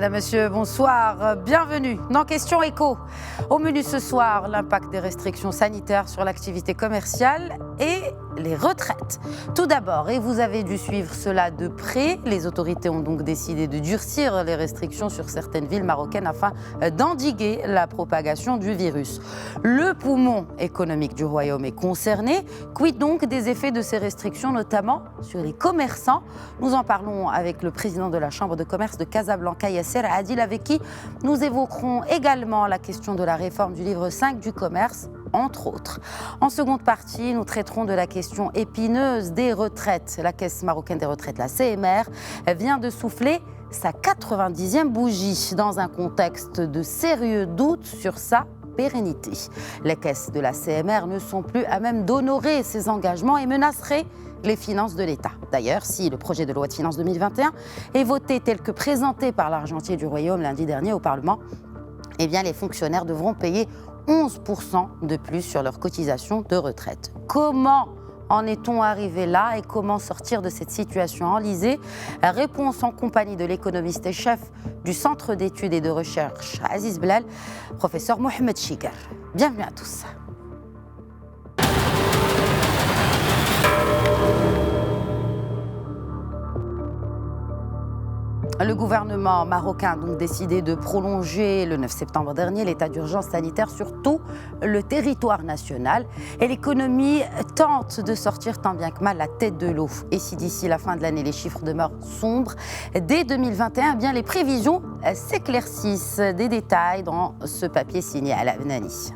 Madame, Monsieur, bonsoir. Bienvenue dans Question Éco. Au menu ce soir, l'impact des restrictions sanitaires sur l'activité commerciale et les retraites. Tout d'abord, et vous avez dû suivre cela de près, les autorités ont donc décidé de durcir les restrictions sur certaines villes marocaines afin d'endiguer la propagation du virus. Le poumon économique du royaume est concerné. Quid donc des effets de ces restrictions, notamment sur les commerçants? Nous en parlons avec le président de la Chambre de commerce de Casablanca, Yasser Adil, avec qui nous évoquerons également la question de la réforme du livre 5 du commerce, entre autres. En seconde partie, nous traiterons de la question épineuse des retraites. La Caisse marocaine des retraites, la CMR, vient de souffler sa 90e bougie dans un contexte de sérieux doutes sur sa pérennité. Les caisses de la CMR ne sont plus à même d'honorer ces engagements et menaceraient les finances de l'État. D'ailleurs, si le projet de loi de finances 2021 est voté tel que présenté par l'argentier du Royaume lundi dernier au Parlement, eh bien les fonctionnaires devront payer 11% de plus sur leurs cotisations de retraite. Comment en est-on arrivé là et comment sortir de cette situation enlisée? Réponse en compagnie de l'économiste et chef du Centre d'études et de recherche Aziz Blal, professeur Mohamed Chigar. Bienvenue à tous. Le gouvernement marocain a donc décidé de prolonger le 9 septembre dernier l'état d'urgence sanitaire sur tout le territoire national. Et l'économie tente de sortir tant bien que mal la tête de l'eau. Et si d'ici la fin de l'année les chiffres demeurent sombres, dès 2021, bien les prévisions s'éclaircissent. Des détails dans ce papier signé à l'Avnani.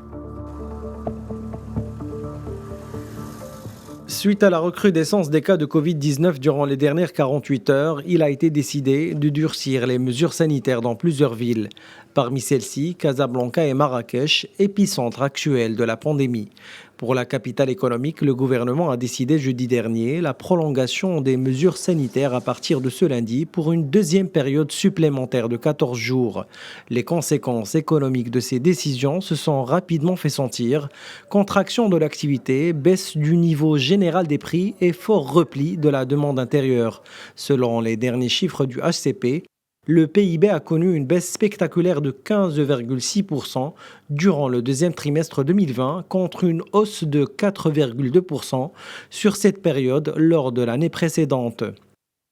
Suite à la recrudescence des cas de Covid-19 durant les dernières 48 heures, il a été décidé de durcir les mesures sanitaires dans plusieurs villes. Parmi celles-ci, Casablanca et Marrakech, épicentre actuel de la pandémie. Pour la capitale économique, le gouvernement a décidé jeudi dernier la prolongation des mesures sanitaires à partir de ce lundi pour une deuxième période supplémentaire de 14 jours. Les conséquences économiques de ces décisions se sont rapidement fait sentir. Contraction de l'activité, baisse du niveau général des prix et fort repli de la demande intérieure. Selon les derniers chiffres du HCP, le PIB a connu une baisse spectaculaire de 15,6% durant le deuxième trimestre 2020 contre une hausse de 4,2% sur cette période lors de l'année précédente.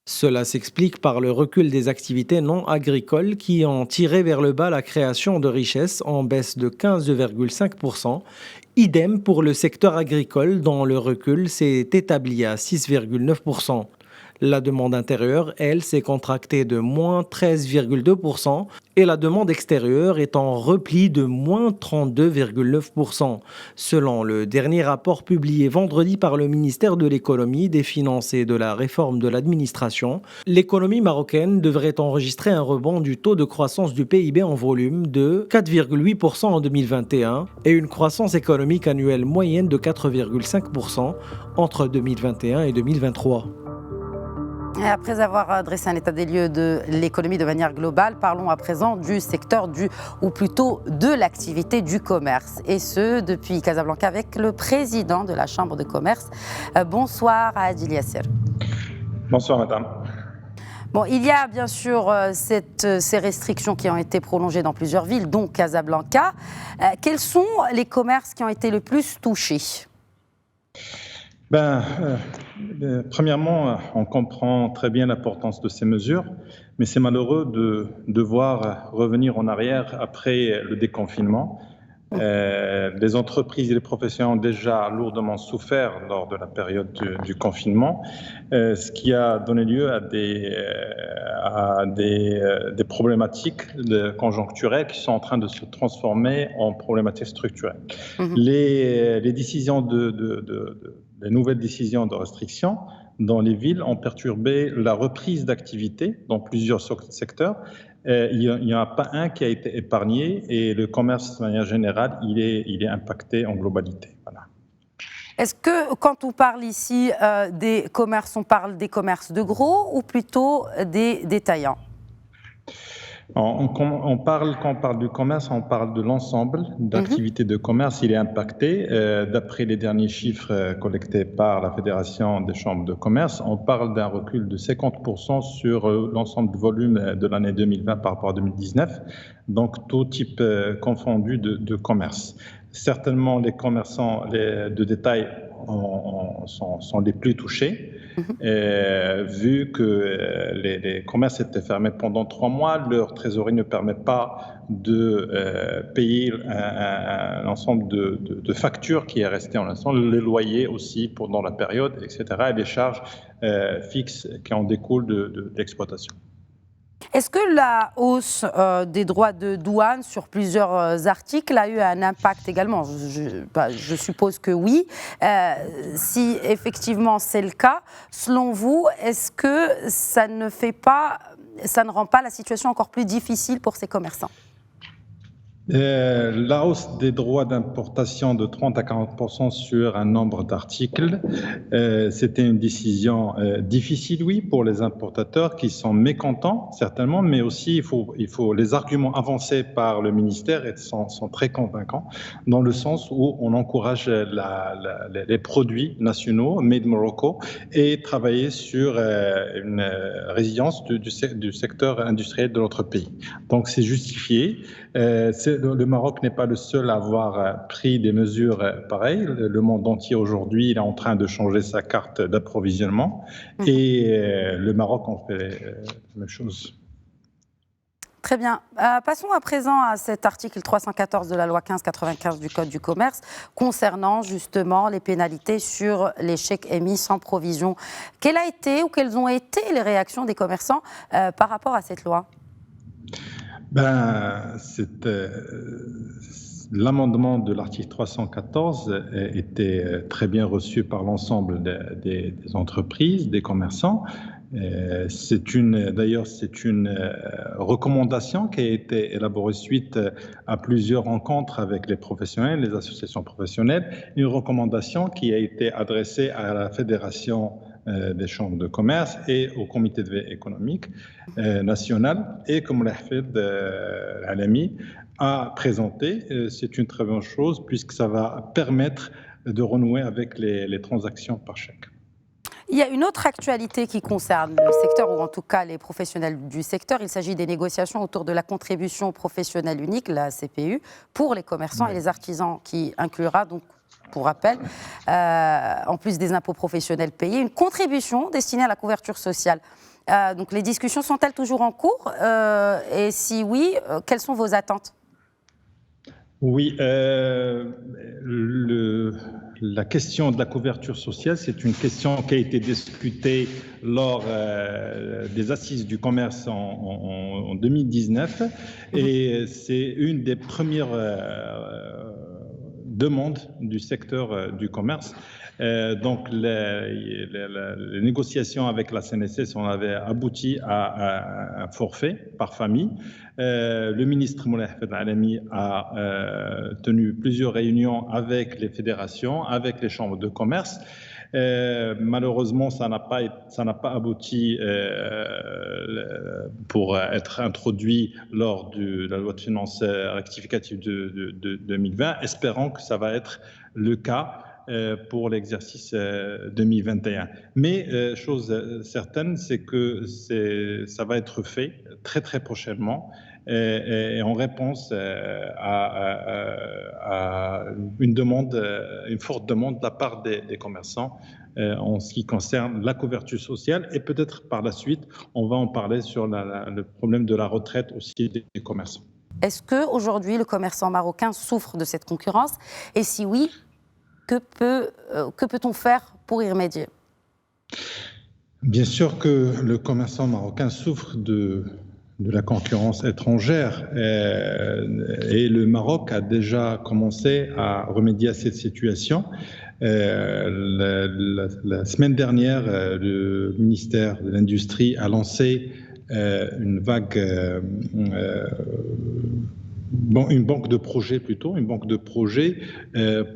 Cela s'explique par le recul des activités non agricoles qui ont tiré vers le bas la création de richesses en baisse de 15,5%. Idem pour le secteur agricole dont le recul s'est établi à 6,9%. La demande intérieure, elle, s'est contractée de moins 13,2% et la demande extérieure est en repli de moins 32,9%. Selon le dernier rapport publié vendredi par le ministère de l'économie, des finances et de la réforme de l'administration, l'économie marocaine devrait enregistrer un rebond du taux de croissance du PIB en volume de 4,8% en 2021 et une croissance économique annuelle moyenne de 4,5% entre 2021 et 2023. Après avoir dressé un état des lieux de l'économie de manière globale, parlons à présent du secteur ou plutôt de l'activité du commerce. Et ce, depuis Casablanca avec le président de la Chambre de commerce. Bonsoir Adil Yasser. Bonsoir madame. Bon, il y a bien sûr ces restrictions qui ont été prolongées dans plusieurs villes, dont Casablanca. Quels sont les commerces qui ont été le plus touchés ? Premièrement, on comprend très bien l'importance de ces mesures, mais c'est malheureux de devoir revenir en arrière après le déconfinement. Les entreprises et les professionnels ont déjà lourdement souffert lors de la période du confinement, ce qui a donné lieu à des problématiques conjoncturelles qui sont en train de se transformer en problématiques structurelles. Les décisions les nouvelles décisions de restriction dans les villes ont perturbé la reprise d'activité dans plusieurs secteurs. Il n'y en a pas un qui a été épargné et le commerce, de manière générale, il est impacté en globalité. Voilà. Est-ce que, quand on parle ici des commerces, on parle des commerces de gros ou plutôt des détaillants ? Quand on parle du commerce, on parle de l'ensemble d'activités de commerce. Il est impacté. D'après les derniers chiffres collectés par la Fédération des chambres de commerce, on parle d'un recul de 50% sur l'ensemble du volume de l'année 2020 par rapport à 2019. Donc, tout type confondu de commerce. Certainement, les commerçants de détail sont les plus touchés. Vu que les commerces étaient fermés pendant 3 mois, leur trésorerie ne permet pas de payer un ensemble de factures qui est resté en ensemble, les loyers aussi pendant la période, etc., et les charges fixes qui en découlent de l'exploitation. Est-ce que la hausse des droits de douane sur plusieurs articles a eu un impact également? Je suppose que oui. Si effectivement c'est le cas, selon vous, est-ce que ça ne rend pas la situation encore plus difficile pour ces commerçants? La hausse des droits d'importation de 30 à 40% sur un nombre d'articles, c'était une décision difficile, oui, pour les importateurs qui sont mécontents, certainement, mais aussi il faut les arguments avancés par le ministère sont très convaincants, dans le sens où on encourage les produits nationaux, made Morocco, et travailler sur une résilience du secteur industriel de notre pays. Donc c'est justifié. Le Maroc n'est pas le seul à avoir pris des mesures pareilles. Le monde entier aujourd'hui est en train de changer sa carte d'approvisionnement et le Maroc en fait la même chose. Très bien. Passons à présent à cet article 314 de la loi 1595 du Code du commerce concernant justement les pénalités sur les chèques émis sans provision. Quelles ont été les réactions des commerçants par rapport à cette loi ? L'amendement de l'article 314 était très bien reçu par l'ensemble des entreprises, des commerçants. C'est une recommandation qui a été élaborée suite à plusieurs rencontres avec les professionnels, les associations professionnelles. Une recommandation qui a été adressée à la Fédération des chambres de commerce et au comité de veille économique national. Et comme l'Hafid Alami a présenté, c'est une très bonne chose puisque ça va permettre de renouer avec les transactions par chèque. Il y a une autre actualité qui concerne le secteur, ou en tout cas les professionnels du secteur. Il s'agit des négociations autour de la contribution professionnelle unique, la CPU, pour les commerçants et les artisans, qui inclura donc, pour rappel, en plus des impôts professionnels payés, une contribution destinée à la couverture sociale. Donc les discussions sont-elles toujours en cours et si oui, quelles sont vos attentes ? Oui, la question de la couverture sociale, c'est une question qui a été discutée lors des assises du commerce en 2019 et c'est une des premières demandes du secteur du commerce. Donc les négociations avec la CNSS, on avait abouti à un forfait par famille. Le ministre Moulay Hafid Alami a tenu plusieurs réunions avec les fédérations, avec les chambres de commerce. Malheureusement, ça n'a pas abouti pour être introduit lors de la loi de finances rectificative de 2020. Espérons que ça va être le cas pour l'exercice 2021. Mais chose certaine, c'est que ça va être fait très très prochainement et en réponse à une forte demande de la part des commerçants en ce qui concerne la couverture sociale et peut-être par la suite, on va en parler sur le problème de la retraite aussi des commerçants. Est-ce qu'aujourd'hui le commerçant marocain souffre de cette concurrence et si oui, que peut-on faire pour y remédier ? Bien sûr que le commerçant marocain souffre de la concurrence étrangère et le Maroc a déjà commencé à remédier à cette situation. La semaine dernière, le ministère de l'Industrie a lancé une vague une banque de projets plutôt, une banque de projets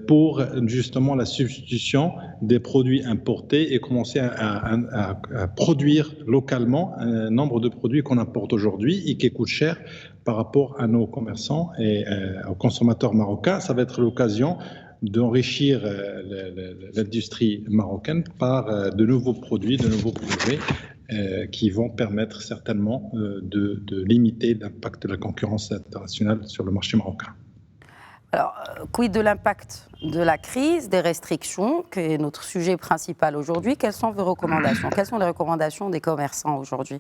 pour justement la substitution des produits importés et commencer à produire localement un nombre de produits qu'on importe aujourd'hui et qui coûtent cher par rapport à nos commerçants et aux consommateurs marocains. Ça va être l'occasion d'enrichir l'industrie marocaine par de nouveaux produits, de nouveaux projets qui vont permettre certainement de limiter l'impact de la concurrence internationale sur le marché marocain. Alors, quid de l'impact de la crise, des restrictions, qui est notre sujet principal aujourd'hui? Quelles sont vos recommandations? Quelles sont les recommandations des commerçants aujourd'hui?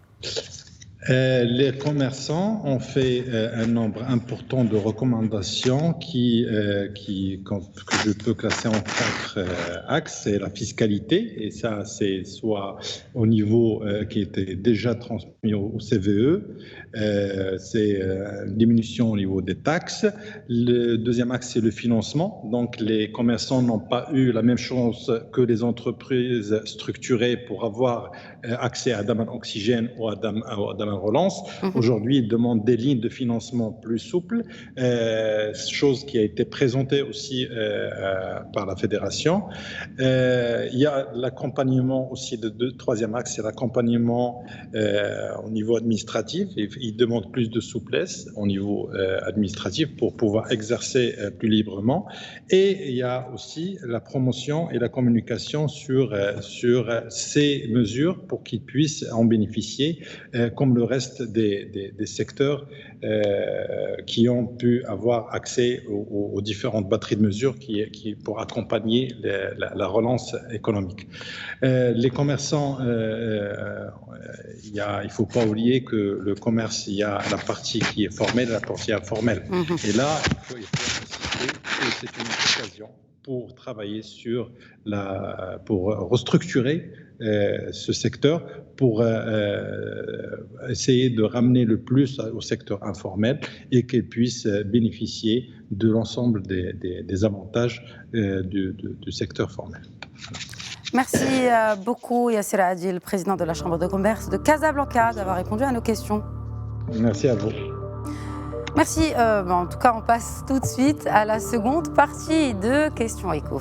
Les commerçants ont fait un nombre important de recommandations que je peux classer en 4 axes. C'est la fiscalité, et ça, c'est soit au niveau qui était déjà transmis au CVE, c'est une diminution au niveau des taxes. Le deuxième axe, c'est le financement. Donc, les commerçants n'ont pas eu la même chance que les entreprises structurées pour avoir accès à Daman Oxygène ou à Daman Relance. Aujourd'hui, ils demandent des lignes de financement plus souples, chose qui a été présentée aussi par la fédération. Il y a l'accompagnement aussi troisième axe, c'est l'accompagnement au niveau administratif. Ils demandent plus de souplesse au niveau administratif pour pouvoir exercer plus librement. Et il y a aussi la promotion et la communication sur ces mesures pour qu'ils puissent en bénéficier comme le reste des secteurs qui ont pu avoir accès aux différentes batteries de mesures pour accompagner la relance économique. Les commerçants, il ne faut pas oublier que le commerce, il y a la partie qui est formelle et la partie informelle. Et là, il faut insister que c'est une occasion pour travailler pour restructurer ce secteur, pour essayer de ramener le plus au secteur informel et qu'il puisse bénéficier de l'ensemble des avantages du secteur formel. Merci beaucoup Yasser Adil, président de la Chambre de commerce de Casablanca, d'avoir répondu à nos questions. Merci à vous. Merci. En tout cas, on passe tout de suite à la seconde partie de Questions Éco.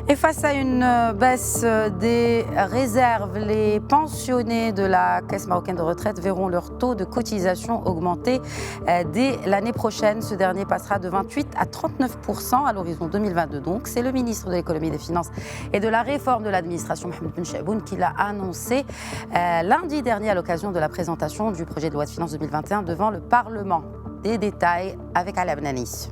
Et face à une baisse des réserves, les pensionnés de la Caisse marocaine de retraite verront leur taux de cotisation augmenter dès l'année prochaine. Ce dernier passera de 28 à 39% à l'horizon 2022. Donc, c'est le ministre de l'économie, des finances et de la réforme de l'administration, Mohamed Ben Chaïboun, qui l'a annoncé lundi dernier à l'occasion de la présentation du projet de loi de finances 2021 devant le Parlement. Des détails avec Ala Benani.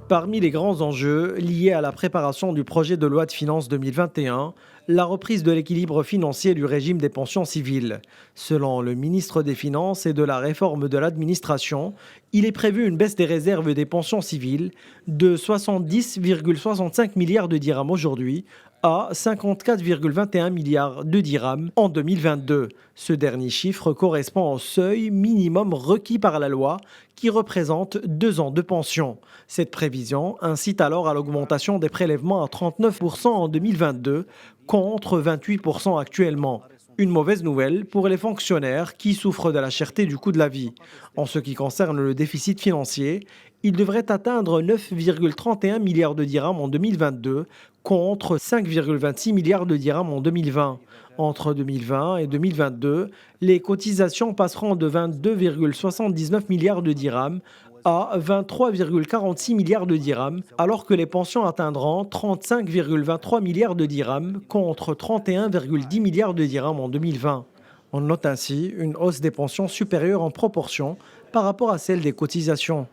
Parmi les grands enjeux liés à la préparation du projet de loi de finances 2021, la reprise de l'équilibre financier du régime des pensions civiles. Selon le ministre des Finances et de la réforme de l'administration, il est prévu une baisse des réserves des pensions civiles de 70,65 milliards de dirhams aujourd'hui à 54,21 milliards de dirhams en 2022. Ce dernier chiffre correspond au seuil minimum requis par la loi qui représente 2 ans de pension. Cette prévision incite alors à l'augmentation des prélèvements à 39% en 2022 contre 28% actuellement. Une mauvaise nouvelle pour les fonctionnaires qui souffrent de la cherté du coût de la vie. En ce qui concerne le déficit financier, il devrait atteindre 9,31 milliards de dirhams en 2022 contre 5,26 milliards de dirhams en 2020. Entre 2020 et 2022, les cotisations passeront de 22,79 milliards de dirhams à 23,46 milliards de dirhams, alors que les pensions atteindront 35,23 milliards de dirhams contre 31,10 milliards de dirhams en 2020. On note ainsi une hausse des pensions supérieure en proportion par rapport à celle des cotisations.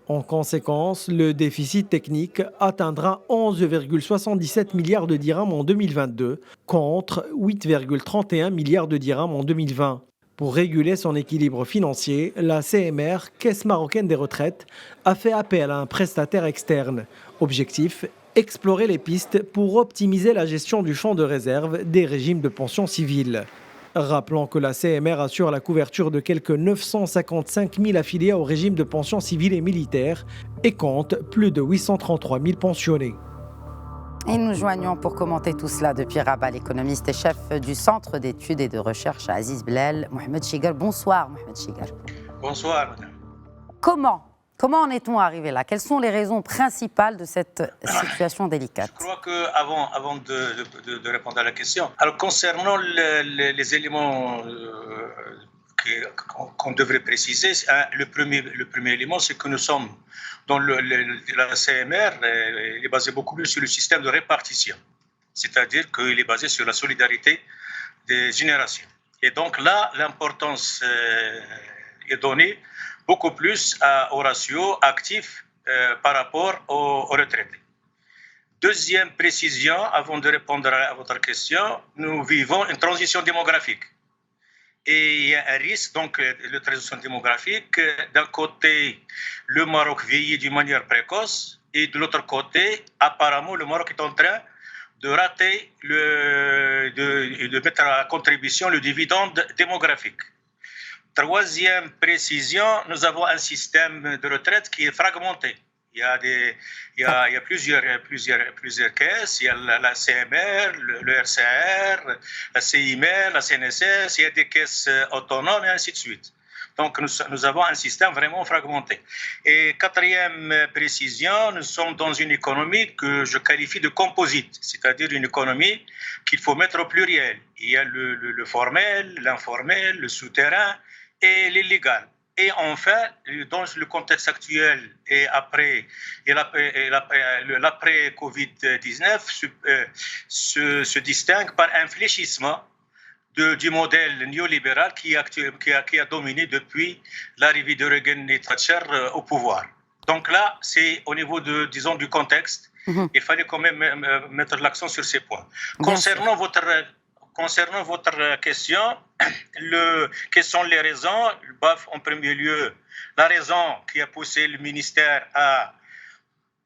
En conséquence, le déficit technique atteindra 11,77 milliards de dirhams en 2022 contre 8,31 milliards de dirhams en 2020. Pour réguler son équilibre financier, la CMR, Caisse marocaine des retraites, a fait appel à un prestataire externe. Objectif, explorer les pistes pour optimiser la gestion du fonds de réserve des régimes de pension civile. Rappelons que la CMR assure la couverture de quelques 955 000 affiliés au régime de pension civile et militaire et compte plus de 833 000 pensionnés. Et nous joignons pour commenter tout cela depuis Rabat, l'économiste et chef du Centre d'études et de recherche à Aziz Blel, Mohamed Chigar. Bonsoir, Mohamed Chigar. Bonsoir, madame. Comment en est-on arrivé là? Quelles sont les raisons principales de cette situation délicate? Je crois qu'avant de répondre à la question, alors concernant les éléments qu'on devrait préciser, le premier élément, c'est que nous sommes dans la CMR, il est basé beaucoup plus sur le système de répartition, c'est-à-dire qu'il est basé sur la solidarité des générations. Et donc là, l'importance est donnée beaucoup plus au ratio actif par rapport aux retraités. Deuxième précision, avant de répondre à votre question, nous vivons une transition démographique. Et il y a un risque, donc, de transition démographique. D'un côté, le Maroc vieillit d'une manière précoce, et de l'autre côté, apparemment, le Maroc est en train de rater, de mettre à contribution le dividende démographique. Troisième précision, nous avons un système de retraite qui est fragmenté. Il y a plusieurs caisses, il y a la CMR, le RCR, la CIMR, la CNSS, il y a des caisses autonomes et ainsi de suite. Donc nous avons un système vraiment fragmenté. Et quatrième précision, nous sommes dans une économie que je qualifie de composite, c'est-à-dire une économie qu'il faut mettre au pluriel. Il y a le formel, l'informel, le souterrain et l'illégal. Et enfin, dans le contexte actuel et l'après-Covid-19 se distingue par un fléchissement du modèle néolibéral qui a dominé depuis l'arrivée de Reagan et Thatcher au pouvoir. Donc là, c'est au niveau du contexte, il fallait quand même mettre l'accent sur ces points. Concernant votre question, quelles sont les raisons? En premier lieu, la raison qui a poussé le ministère à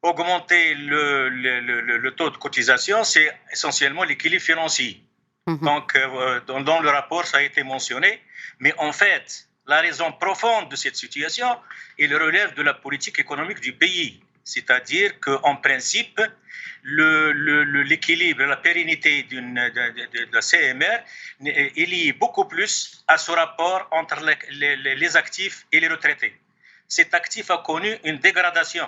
augmenter le taux de cotisation, c'est essentiellement l'équilibre financier. Donc, dans le rapport, ça a été mentionné. Mais en fait, la raison profonde de cette situation, elle relève de la politique économique du pays. C'est-à-dire qu'en principe, l'équilibre, la pérennité de la CMR est lié beaucoup plus à ce rapport entre les actifs et les retraités. Cet actif a connu une dégradation.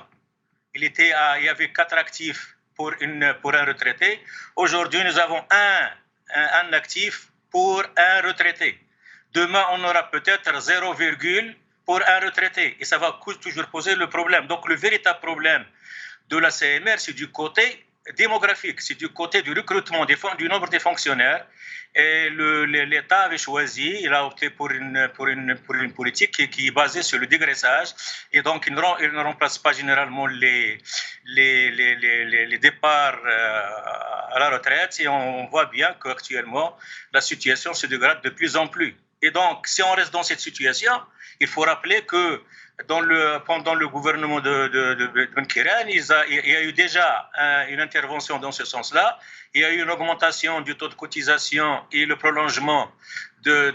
Il y avait 4 actifs pour un retraité. Aujourd'hui, nous avons un actif pour un retraité. Demain, on aura peut-être 0, pour un retraité. Et ça va toujours poser le problème. Donc, le véritable problème de la CMR, c'est du côté démographique, c'est du côté du recrutement du nombre de fonctionnaires. Et l'État avait choisi, il a opté pour une politique qui est basée sur le dégraissage. Et donc, il ne remplace pas généralement les départs à la retraite. Et on voit bien qu'actuellement, la situation se dégrade de plus en plus. Et donc, si on reste dans cette situation, il faut rappeler que pendant le gouvernement de Ben Kiran, il y a eu déjà une intervention dans ce sens-là. Il y a eu une augmentation du taux de cotisation et le prolongement de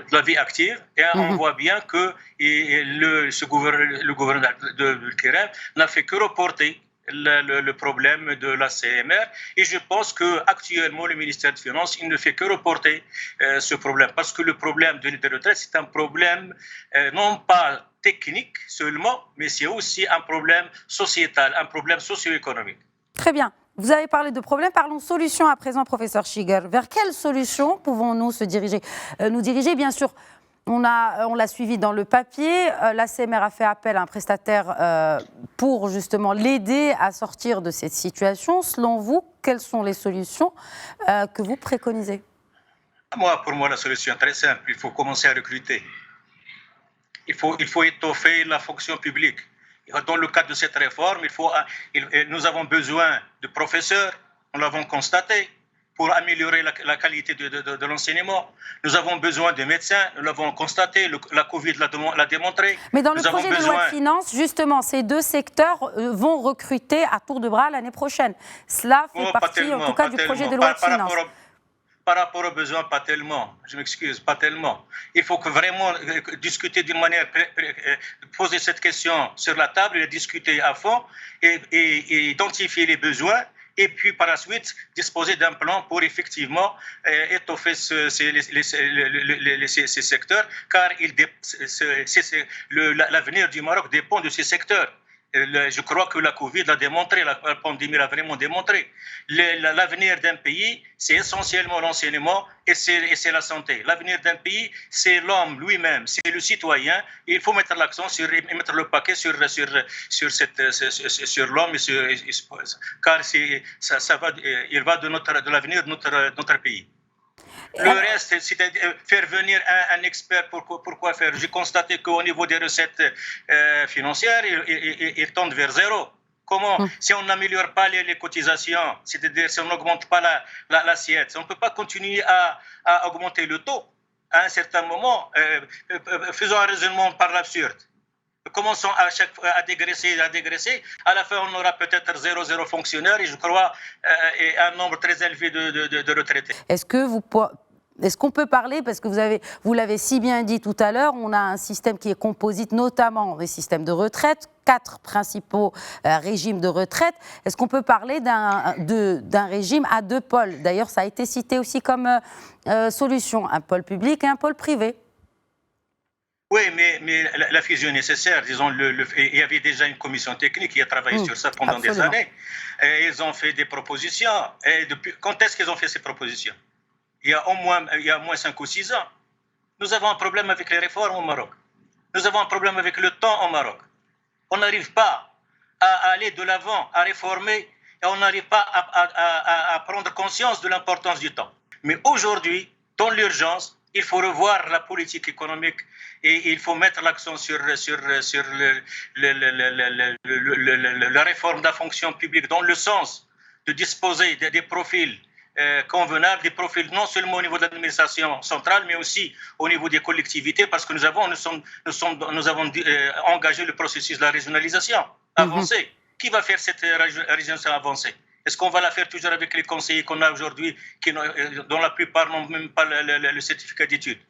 la vie active. Et on voit bien que le gouvernement de Ben Kiran n'a fait que reporter le problème de la CMR. Et je pense qu'actuellement, le ministère des Finances, il ne fait que reporter ce problème. Parce que le problème de l'île retraite, c'est un problème non pas technique seulement, mais c'est aussi un problème sociétal, un problème socio-économique. Très bien. Vous avez parlé de problèmes. Parlons solutions à présent, professeur Chigar. Vers quelles solutions pouvons-nous nous diriger? Bien sûr, on l'a suivi dans le papier. La CMR a fait appel à un prestataire pour justement l'aider à sortir de cette situation. Selon vous, quelles sont les solutions que vous préconisez? Pour moi, la solution est très simple. Il faut commencer à recruter. Il faut étoffer la fonction publique. Dans le cadre de cette réforme, nous avons besoin de professeurs, nous l'avons constaté, pour améliorer la qualité de l'enseignement. Nous avons besoin de médecins, nous l'avons constaté, la Covid l'a démontré. Mais dans le projet de loi de finances, justement, ces deux secteurs vont recruter à tour de bras l'année prochaine. Cela fait partie, en tout cas, du projet de loi de finances. par rapport aux besoins, pas tellement. Je m'excuse, pas tellement. Il faut que vraiment discuter d'une manière, poser cette question sur la table et discuter à fond et identifier les besoins. Et puis, par la suite, disposer d'un plan pour effectivement étoffer ces secteurs, car l'avenir du Maroc dépend de ces secteurs. Je crois que la Covid l'a démontré, la pandémie l'a vraiment démontré. L'avenir d'un pays, c'est essentiellement l'enseignement et c'est la santé. L'avenir d'un pays, c'est l'homme lui-même, c'est le citoyen. Et il faut mettre l'accent mettre le paquet sur l'homme, car il va de l'avenir de notre pays. Le reste, c'est faire venir un expert. Pourquoi faire? J'ai constaté qu'au niveau des recettes financières, ils tendent vers zéro. Comment? Si on n'améliore pas les cotisations, c'est-à-dire si on n'augmente pas l'assiette, on ne peut pas continuer à augmenter le taux. À un certain moment, faisons un raisonnement par l'absurde. Commençons à dégraisser. À la fin, on aura peut-être zéro fonctionnaire et je crois et un nombre très élevé de retraités. Est-ce qu'on peut parler, parce que vous l'avez si bien dit tout à l'heure, on a un système qui est composite notamment des systèmes de retraite, 4 principaux régimes de retraite. Est-ce qu'on peut parler d'un régime à 2 pôles? D'ailleurs, ça a été cité aussi comme solution, un pôle public et un pôle privé. Oui, mais la fusion est nécessaire. Disons, il y avait déjà une commission technique qui a travaillé sur ça pendant des années. Et ils ont fait des propositions. Et quand est-ce qu'ils ont fait ces propositions? Il y a au moins 5 ou 6 ans. Nous avons un problème avec les réformes au Maroc. Nous avons un problème avec le temps au Maroc. On n'arrive pas à aller de l'avant, à réformer, et on n'arrive pas à prendre conscience de l'importance du temps. Mais aujourd'hui, dans l'urgence, il faut revoir la politique économique et il faut mettre l'accent sur la réforme de la fonction publique dans le sens de disposer des profils convenables, des profils non seulement au niveau de l'administration centrale, mais aussi au niveau des collectivités, parce que nous avons engagé le processus de la régionalisation avancée. Qui va faire cette régionalisation avancée? Est-ce qu'on va la faire toujours avec les conseillers qu'on a aujourd'hui, dont la plupart n'ont même pas le certificat d'études?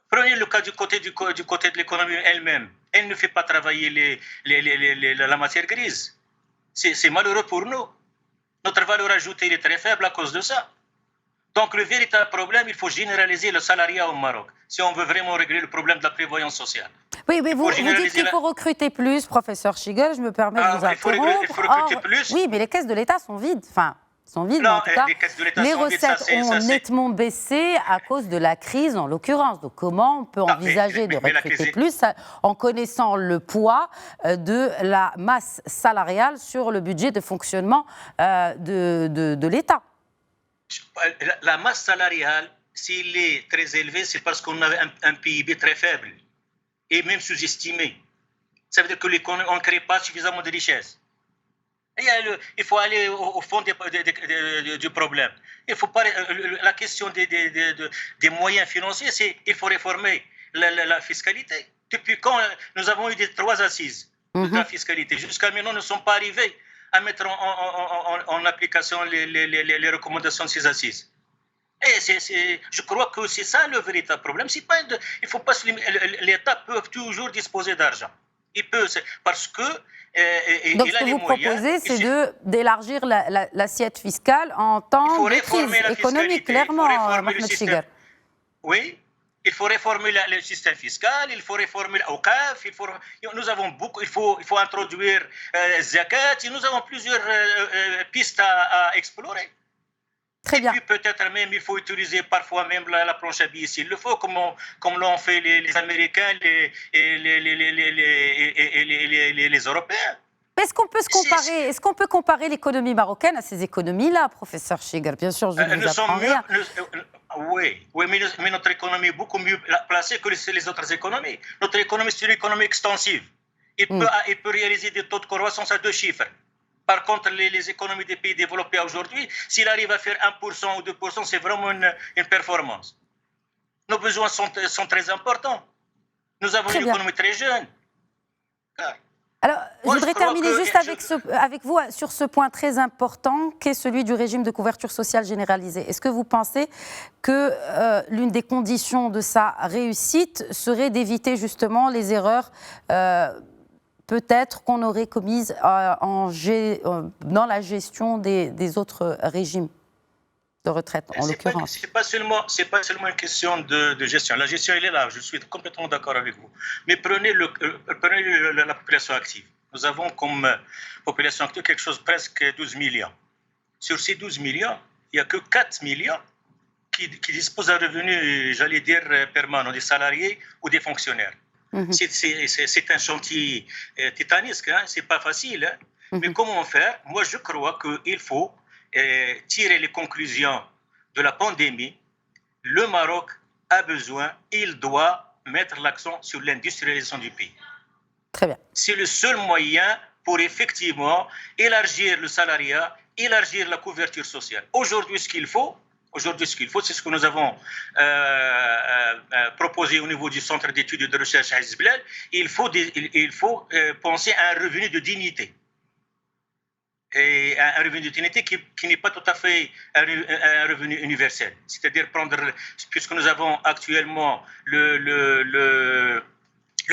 Prenez le cas du côté de l'économie elle-même. Elle ne fait pas travailler la matière grise. C'est malheureux pour nous. Notre valeur ajoutée est très faible à cause de ça. Donc le véritable problème, il faut généraliser le salariat au Maroc, si on veut vraiment régler le problème de la prévoyance sociale. Oui, mais vous dites qu'il faut recruter plus, professeur Schigel, je me permets de vous interrompre. Il faut recruter plus. Oui, mais les caisses de l'État sont vides. Enfin, sont vides, non, en tout cas. Les recettes ont nettement baissé à cause de la crise, en l'occurrence. Donc comment on peut envisager de recruter plus en connaissant le poids de la masse salariale sur le budget de fonctionnement de l'État? La masse salariale, s'il est très élevé, c'est parce qu'on a un PIB très faible et même sous-estimé. Ça veut dire que l'économie, on ne crée pas suffisamment de richesse. Il faut aller au fond du problème. Il faut pas, la question des moyens financiers, c'est qu'il faut réformer la fiscalité. Depuis quand nous avons eu 3 assises de la fiscalité? Jusqu'à maintenant, nous ne sommes pas arrivés à mettre en application les recommandations de ces assises. Et je crois que c'est ça le véritable problème. Il faut pas l'État peut toujours disposer d'argent. Il peut, parce que donc ce que vous proposez, c'est d'élargir l'assiette fiscale en temps de crise économique, clairement, Mohamed Schigel. Oui. Il faut réformer le système fiscal, il faut réformer l'OCAF, nous avons beaucoup, il faut introduire Zakat, nous avons plusieurs pistes à explorer. Très bien. Et puis peut-être même, il faut utiliser parfois même la planche à billets s'il le faut, comme l'ont fait les Américains et les Européens. Est-ce qu'on peut comparer l'économie marocaine à ces économies-là, professeur Schigel? Bien sûr, je ne vous apprends rien. Oui, mais notre économie est beaucoup mieux placée que les autres économies. Notre économie, c'est une économie extensive. Il peut réaliser des taux de croissance à 2 chiffres. Par contre, les économies des pays développés aujourd'hui, s'il arrive à faire 1% ou 2%, c'est vraiment une performance. Nos besoins sont très importants. Nous avons une économie très jeune. Alors, je voudrais terminer juste avec vous sur ce point très important qu'est celui du régime de couverture sociale généralisée. Est-ce que vous pensez que l'une des conditions de sa réussite serait d'éviter justement les erreurs peut-être qu'on aurait commises dans la gestion des autres régimes de retraite, en l'occurrence? C'est pas seulement une question de gestion. La gestion, elle est là. Je suis complètement d'accord avec vous. Mais prenez la population active. Nous avons comme population active quelque chose presque 12 millions. Sur ces 12 millions, il n'y a que 4 millions qui disposent d'un revenu, j'allais dire, permanent, des salariés ou des fonctionnaires. C'est un chantier titanesque, hein? C'est pas facile. Hein? Mais comment faire? Moi, je crois qu'il faut tirer les conclusions de la pandémie. Le Maroc a besoin, il doit mettre l'accent sur l'industrialisation du pays. Très bien. C'est le seul moyen pour effectivement élargir le salariat, élargir la couverture sociale. Aujourd'hui, ce qu'il faut, c'est ce que nous avons proposé au niveau du Centre d'études et de recherche à Aziz Blal. Il faut penser à un revenu de dignité. Et un revenu de dignité qui n'est pas tout à fait un revenu universel. C'est-à-dire puisque nous avons actuellement le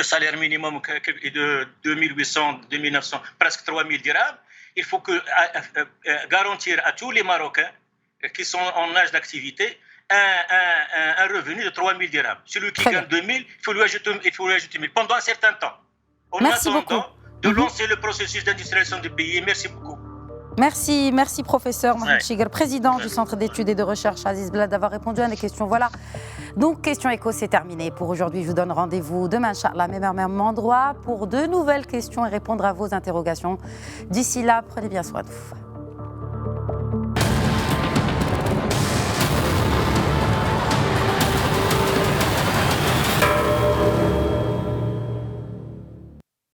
salaire minimum est de 2800, 2900, presque 3000 dirhams, il faut garantir à tous les Marocains qui sont en âge d'activité un revenu de 3000 dirhams. Celui qui gagne 2000, il faut lui ajouter 1000 pendant un certain temps. En attendant de lancer le processus d'industrialisation du pays. Merci beaucoup. Merci professeur Mohamed Chiguer, président du Centre d'études et de recherche Aziz Blal, d'avoir répondu à mes questions. Voilà, donc Question Écho, c'est terminé pour aujourd'hui. Je vous donne rendez-vous demain, Inch'Allah, même heure, même endroit, pour de nouvelles questions et répondre à vos interrogations. D'ici là, prenez bien soin de vous.